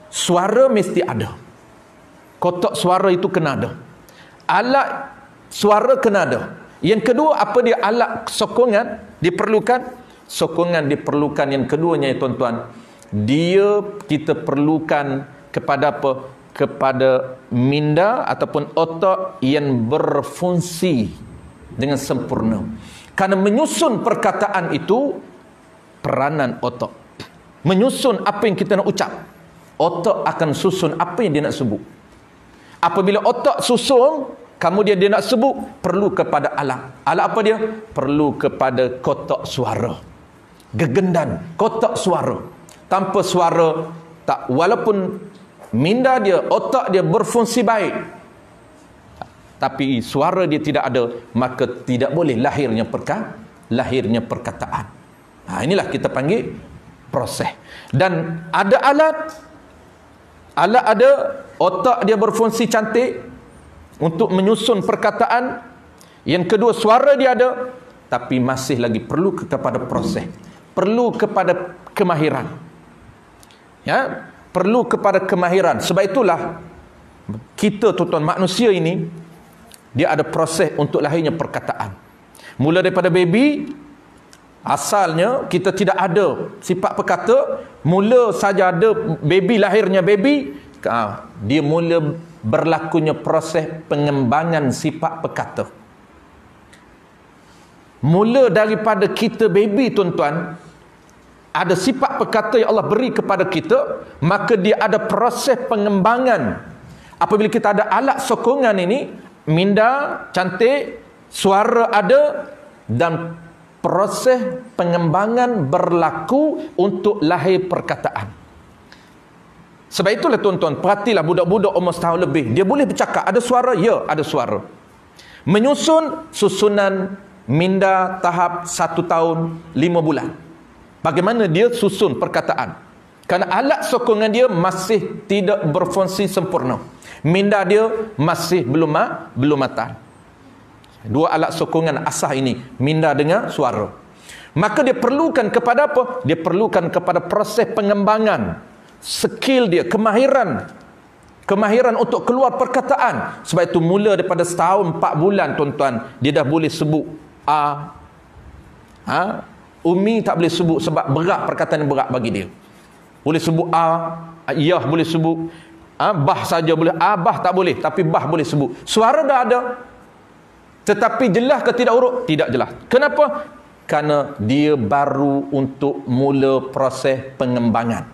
Suara mesti ada. Kotak suara itu kena ada. Alat suara kena ada. Yang kedua, apa dia? Alat sokongan diperlukan. Sokongan diperlukan. Yang keduanya, tuan-tuan, kita perlukan kepada apa? Kepada minda ataupun otak yang berfungsi dengan sempurna. Karena menyusun perkataan itu peranan otak. Menyusun apa yang kita nak ucap, otak akan susun apa yang dia nak sebut. Apabila otak susun, kemudian dia nak sebut, perlu kepada alat. Alat apa dia? Perlu kepada kotak suara. Gegendan kotak suara. Tanpa suara, tak, walaupun minda dia, otak dia berfungsi baik, tapi suara dia tidak ada, maka tidak boleh lahirnya perkataan. Inilah kita panggil proses. Dan ada alat ada, otak dia berfungsi cantik untuk menyusun perkataan. Yang kedua, suara dia ada, tapi masih lagi perlu kepada proses, perlu kepada kemahiran. Ya, perlu kepada kemahiran. Sebab itulah kita, tuan-tuan, manusia ini, dia ada proses untuk lahirnya perkataan. Mula daripada baby, asalnya kita tidak ada sifat perkata. Mula saja ada baby, lahirnya baby, dia mula berlakunya proses pengembangan sifat perkata. Mula daripada kita baby, tuan-tuan, ada sifat perkata yang Allah beri kepada kita, maka dia ada proses pengembangan. Apabila kita ada alat sokongan ini, minda cantik, suara ada, dan proses pengembangan berlaku untuk lahir perkataan. Sebab itulah, tuan-tuan, perhatilah budak-budak umur setahun lebih, dia boleh bercakap, ada suara? Ya, ada suara. Menyusun susunan minda tahap 1 tahun 5 bulan. Bagaimana dia susun perkataan? Kerana alat sokongan dia masih tidak berfungsi sempurna. Minda dia masih belum matang. Dua alat sokongan asas ini, minda dengan suara. Maka dia perlukan kepada apa? Dia perlukan kepada proses pengembangan skill dia, kemahiran untuk keluar perkataan. Sebab itu mula daripada setahun 4 bulan, tuan-tuan, dia dah boleh sebut Umi tak boleh sebut sebab berat, perkataan yang berat bagi dia. Boleh sebut Iyah boleh sebut, Bah saja boleh, Bah tak boleh, tapi Bah boleh sebut. Suara dah ada, tetapi jelas ke tidak huruf? Tidak jelas. Kenapa? Kerana dia baru untuk mula proses pengembangan.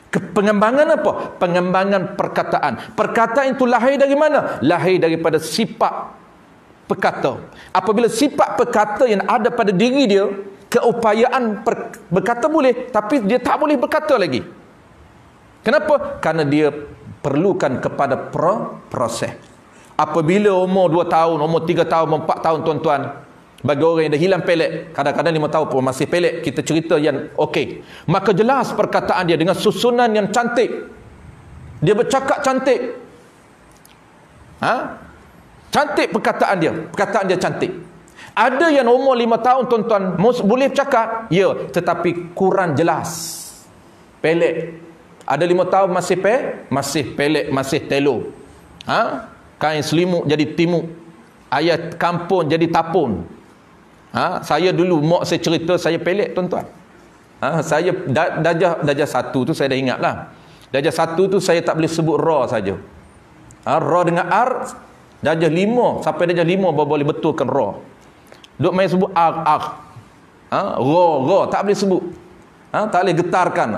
Pengembangan apa? Pengembangan perkataan. Perkataan itu lahir dari mana? Lahir daripada sifat perkata. Apabila sifat perkata yang ada pada diri dia, keupayaan berkata boleh, tapi dia tak boleh berkata lagi. Kenapa? Kerana dia perlukan kepada proses. Apabila umur 2 tahun, umur 3 tahun, umur 4 tahun, tuan-tuan, bagi orang yang dah hilang pelik, kadang-kadang 5 tahun pun masih pelik, kita cerita yang okey, maka jelas perkataan dia dengan susunan yang cantik. Dia bercakap cantik. Cantik perkataan dia cantik. Ada yang umur 5 tahun, tuan-tuan, boleh bercakap, ya, tetapi kurang jelas, pelik. Ada 5 tahun masih pelik, masih telo. Kain selimut jadi timuk, ayat kampung jadi tapun. Saya dulu, mak saya cerita, saya pelik, tuan-tuan. Saya darjah 1 tu saya dah ingat lah. Darjah 1 tu saya tak boleh sebut ra saja. Ra dengan ar. Darjah 5 sampai darjah 5 baru boleh betulkan ra. Duk main sebut ar. Ra tak boleh sebut. Tak boleh getarkan.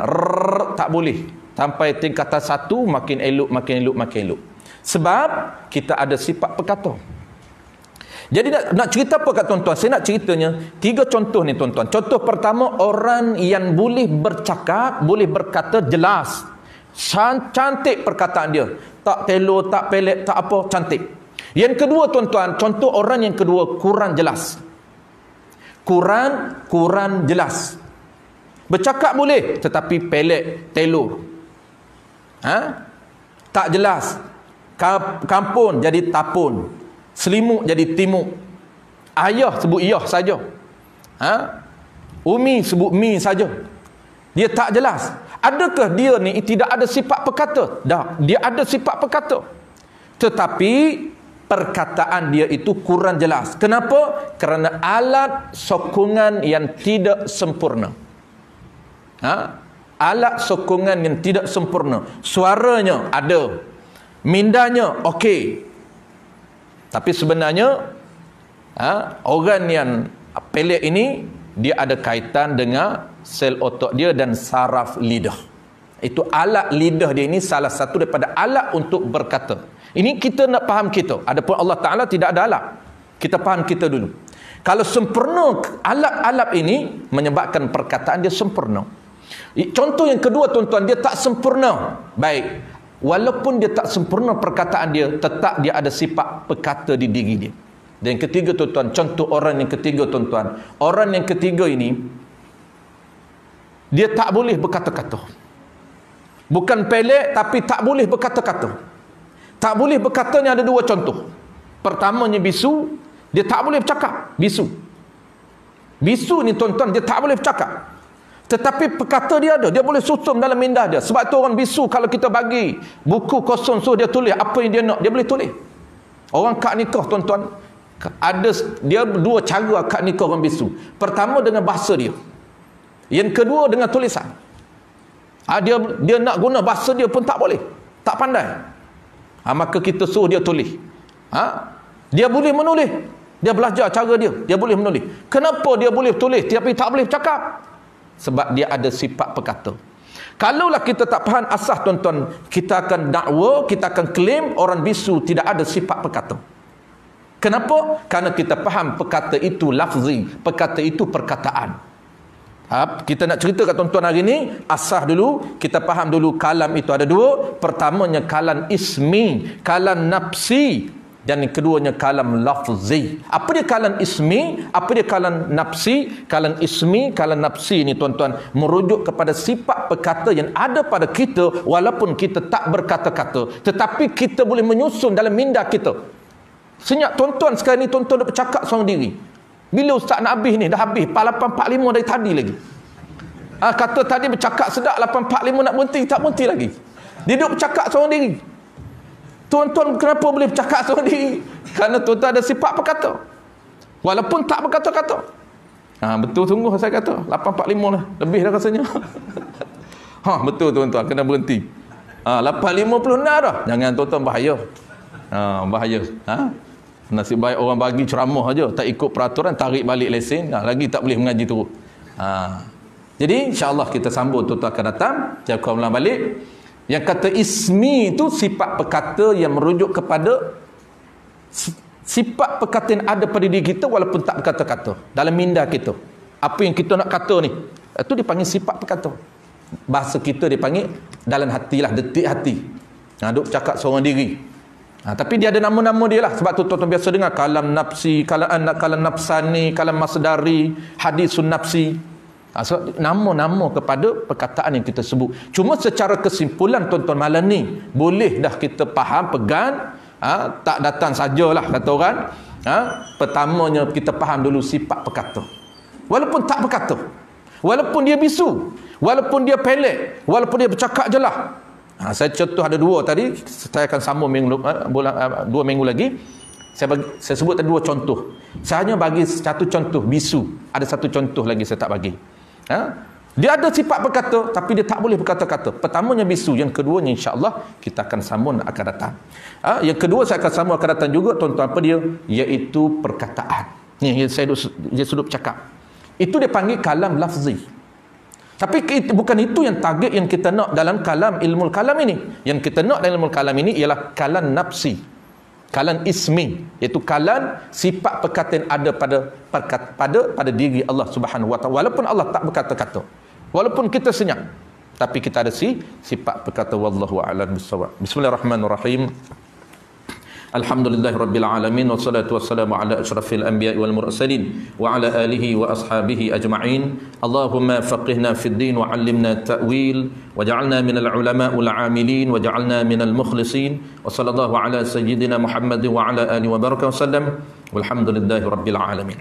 Tak boleh. Sampai tingkatan 1 makin elok. Sebab kita ada sifat perkata. Jadi nak cerita apa kat tuan-tuan? Saya nak ceritanya 3 contoh ni, tuan-tuan. Contoh pertama, orang yang boleh bercakap, boleh berkata jelas. Cantik perkataan dia. Tak telo, tak pelik, tak apa, cantik. Yang kedua, tuan-tuan, contoh orang yang kedua kurang jelas. Kurang jelas. Bercakap boleh, tetapi pelik, telo. Tak jelas. Kampun jadi tapun. Selimut jadi timuk. Ayah sebut iyah saja. Umi sebut mi saja. Dia tak jelas. Adakah dia ni tidak ada sifat perkata? Dah, dia ada sifat perkata. Tetapi perkataan dia itu kurang jelas. Kenapa? Kerana alat sokongan yang tidak sempurna. Alat sokongan yang tidak sempurna. Suaranya ada, mindanya okey, tapi sebenarnya organ yang pelik ini dia ada kaitan dengan sel otak dia dan saraf lidah. Itu alat lidah dia ini salah satu daripada alat untuk berkata. Ini kita nak faham kita. Adapun Allah Ta'ala tidak ada alat. Kita faham kita dulu. Kalau sempurna alat-alat ini, menyebabkan perkataan dia sempurna. Contoh yang kedua tuan-tuan, dia tak sempurna. Baik, walaupun dia tak sempurna perkataan dia, tetap dia ada sifat perkata di diri dia. Dan yang ketiga tuan-tuan, contoh orang yang ketiga tuan-tuan. Orang yang ketiga ini, dia tak boleh berkata-kata. Bukan pelik, tapi tak boleh berkata-kata. Tak boleh berkatanya ada dua contoh. Pertamanya bisu, dia tak boleh bercakap. Bisu ni tuan-tuan, dia tak boleh bercakap. Tetapi perkata dia ada, dia boleh susun dalam minda dia. Sebab tu orang bisu, kalau kita bagi buku kosong suruh dia tulis apa yang dia nak, dia boleh tulis. Orang akad nikah tuan-tuan, ada dia dua cara akad nikah orang bisu. Pertama dengan bahasa dia, yang kedua dengan tulisan. Dia nak guna bahasa dia pun tak boleh, tak pandai. Maka kita suruh dia tulis. Dia boleh menulis, dia belajar cara dia boleh menulis. Kenapa dia boleh tulis tapi tak boleh bercakap? Sebab dia ada sifat perkata. Kalaulah kita tak faham asas tuan-tuan, kita akan dakwa, kita akan claim orang bisu tidak ada sifat perkata. Kenapa? Kerana kita faham perkata itu lafzi, perkata itu perkataan. Kita nak cerita kat tuan-tuan hari ni, asas dulu, kita faham dulu kalam itu ada dua. Pertamanya kalam ismi, kalam nafsi, dan yang keduanya kalam lafzi. Apa dia kalam ismi? Apa dia kalam nafsi? Kalam ismi, kalam nafsi ni tuan-tuan merujuk kepada sifat perkata yang ada pada kita walaupun kita tak berkata-kata, tetapi kita boleh menyusun dalam minda kita. Senyap tuan-tuan sekarang ni, tuan-tuan dah bercakap seorang diri. Bila ustaz nak habis ni, dah habis 8.45 dari tadi lagi. Kata tadi bercakap sedap, 8.45 nak berhenti, tak berhenti lagi. Dia duduk bercakap seorang diri. Tuan-tuan kenapa boleh bercakap seorang diri? Kerana tuan-tuan ada sifat berkata, walaupun tak berkata-kata. Betul sungguh saya kata, 8.45 lah, lebih dah rasanya. Betul tuan-tuan, kena berhenti. 8.56 dah. Jangan tuan-tuan, bahaya. Bahaya. Nasib baik orang bagi ceramah aja, tak ikut peraturan, tarik balik lesen, lagi tak boleh mengaji terus. Jadi insya-Allah kita sambung tuan-tuan akan datang. Saya akan ulang balik. Yang kata ismi itu sifat perkata yang merujuk kepada sifat perkata yang ada pada diri kita walaupun tak berkata-kata dalam minda kita. Apa yang kita nak kata ni, itu dipanggil sifat perkata. Bahasa kita dipanggil dalam hatilah, detik hati. Duk cakap seorang diri. Tapi dia ada nama-nama dia lah. Sebab tu tuan-tuan biasa dengar kalam nafsi, kalam nafsani, kalam masdari, hadisun nafsi. Nama-nama kepada perkataan yang kita sebut. Cuma secara kesimpulan tuan-tuan malam ni, boleh dah kita faham, pegang. Tak datang sajalah kata orang. Pertamanya kita faham dulu sifat perkata. Walaupun tak berkata, walaupun dia bisu, walaupun dia pelik, walaupun dia bercakap je lah. Saya contoh ada dua tadi, saya akan sambung 2 minggu lagi. Saya sebut tadi 2 contoh. Saya hanya bagi satu contoh bisu. Ada satu contoh lagi saya tak bagi. Dia ada sifat berkata tapi dia tak boleh berkata-kata. Pertamanya bisu, yang keduanya insya-Allah kita akan sambung akan datang. Yang kedua saya akan sambung akan datang juga tuan-tuan, apa dia? Iaitu perkataan. Ni saya sudah bercakap. Itu dia panggil kalam lafzi. Tapi bukan itu yang target yang kita nak dalam kalam, ilmu kalam ini. Yang kita nak dalam ilmu kalam ini ialah kalam nafsi, kalam ismi, iaitu kalam sifat perkataan ada pada diri Allah Subhanahu wa taala. Walaupun Allah tak berkata-kata, walaupun kita senyap, tapi kita ada sifat perkata. Wallahu a'lam bissawab. Bismillahirrahmanirrahim. Alhamdulillahirabbil alamin, wassalatu wassalamu ala asyrafil anbiya'i wal mursalin wa ala alihi wa ashabihi ajma'in. Allahumma faqihna fid din wa 'allimna ta'wil waj'alna minal ulama'il 'amilin waj'alna minal mukhlisin. Wa sallallahu ala sayyidina Muhammad wa ala alihi wa baraka wa sallam. Walhamdulillahirabbil alamin.